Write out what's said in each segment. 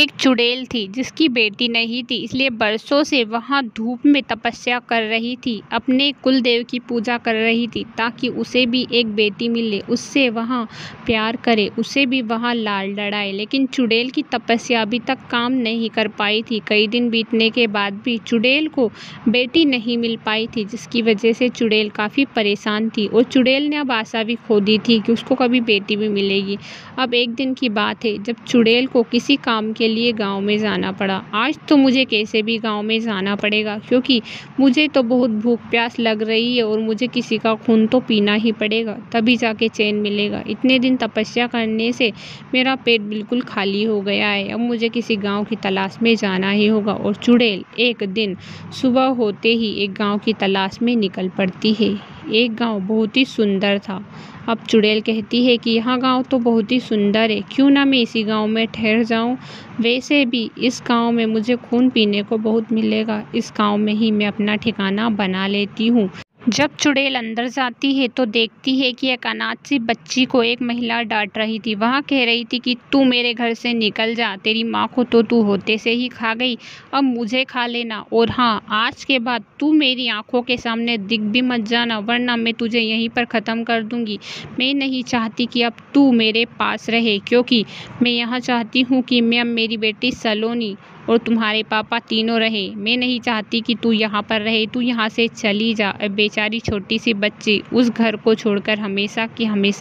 एक चुड़ैल थी जिसकी बेटी नहीं थी, इसलिए बरसों से वहाँ धूप में तपस्या कर रही थी, अपने कुलदेव की पूजा कर रही थी ताकि उसे भी एक बेटी मिले, उससे वहाँ प्यार करे, उसे भी वहाँ लाल लड़ाए। लेकिन चुड़ैल की तपस्या अभी तक काम नहीं कर पाई थी। कई दिन बीतने के बाद भी चुड़ैल को बेटी नहीं मिल पाई थी, जिसकी वजह से चुड़ैल काफ़ी परेशान थी और चुड़ैल ने अब आशा भी खो दी थी कि उसको कभी बेटी भी मिलेगी। अब एक दिन की बात है जब चुड़ैल को किसी काम के लिए गांव में जाना पड़ा। आज तो मुझे कैसे भी गांव में जाना पड़ेगा, क्योंकि मुझे तो बहुत भूख प्यास लग रही है और मुझे किसी का खून तो पीना ही पड़ेगा, तभी जाके चैन मिलेगा। इतने दिन तपस्या करने से मेरा पेट बिल्कुल खाली हो गया है, अब मुझे किसी गांव की तलाश में जाना ही होगा। और चुड़ैल एक दिन सुबह होते ही एक गांव की तलाश में निकल पड़ती है। एक गांव बहुत ही सुंदर था। अब चुड़ैल कहती है कि यह गांव तो बहुत ही सुंदर है, क्यों ना मैं इसी गांव में ठहर जाऊं। वैसे भी इस गांव में मुझे खून पीने को बहुत मिलेगा, इस गांव में ही मैं अपना ठिकाना बना लेती हूँ। जब चुड़ैल अंदर जाती है तो देखती है कि एक अनाथ सी बच्ची को एक महिला डांट रही थी। वह कह रही थी कि तू मेरे घर से निकल जा, तेरी माँ को तो तू होते से ही खा गई, अब मुझे खा लेना। और हाँ, आज के बाद तू मेरी आंखों के सामने दिख भी मत जाना, वरना मैं तुझे यहीं पर ख़त्म कर दूंगी। मैं नहीं चाहती कि अब तू मेरे पास रहे, क्योंकि मैं यहाँ चाहती हूँ कि मैं अब मेरी बेटी सलोनी और तुम्हारे पापा तीनों रहे। मैं नहीं चाहती कि तू यहाँ पर रहे, तू यहाँ से चली जा। बेचारी छोटी सी बच्ची उस घर को छोड़कर हमेशा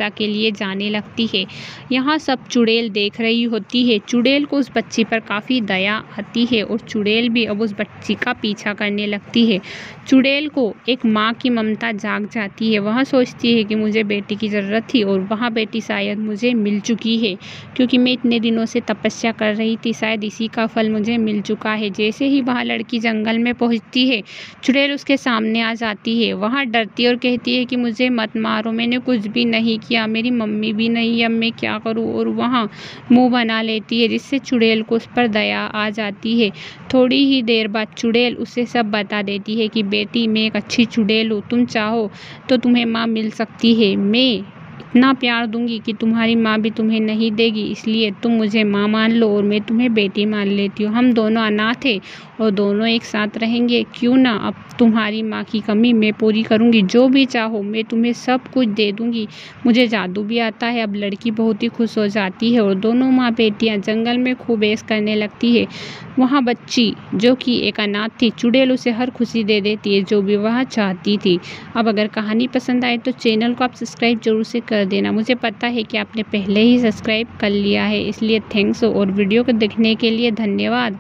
के लिए जाने लगती है। यहाँ सब चुड़ैल देख रही होती है। चुड़ैल को उस बच्ची पर काफ़ी दया आती है और चुड़ैल भी अब उस बच्ची का पीछा करने लगती है। चुड़ैल को एक माँ की ममता जाग जाती है। वह सोचती है कि मुझे बेटी की ज़रूरत थी और वह बेटी शायद मुझे मिल चुकी है, क्योंकि मैं इतने दिनों से तपस्या कर रही थी, शायद इसी का फल मुझे मिल चुका है। जैसे ही वह लड़की जंगल में पहुंचती है, चुड़ैल उसके सामने आ जाती है। वह डरती और कहती है कि मुझे मत मारो, मैंने कुछ भी नहीं किया, मेरी मम्मी भी नहीं, अब मैं क्या करूं। और वह मुंह बना लेती है, जिससे चुड़ैल को उस पर दया आ जाती है। थोड़ी ही देर बाद चुड़ैल उसे सब बता देती है कि बेटी, मैं एक अच्छी चुड़ैल हूँ, तुम चाहो तो तुम्हें माँ मिल सकती है। मैं इतना प्यार दूंगी कि तुम्हारी माँ भी तुम्हें नहीं देगी, इसलिए तुम मुझे माँ मान लो और मैं तुम्हें बेटी मान लेती हूँ। हम दोनों अनाथ हैं और दोनों एक साथ रहेंगे, क्यों ना अब तुम्हारी माँ की कमी मैं पूरी करूँगी, जो भी चाहो मैं तुम्हें सब कुछ दे दूँगी, मुझे जादू भी आता है। अब लड़की बहुत ही खुश हो जाती है और दोनों माँ बेटियाँ जंगल में खूब ऐश करने लगती है। वहाँ बच्ची जो कि एक अनाथ थी, चुड़ैल उसे हर खुशी दे देती है जो भी वह चाहती थी। अब अगर कहानी पसंद आए तो चैनल को आप सब्सक्राइब जरूर से कर देना। मुझे पता है कि आपने पहले ही सब्सक्राइब कर लिया है, इसलिए थैंक्स। और वीडियो को देखने के लिए धन्यवाद।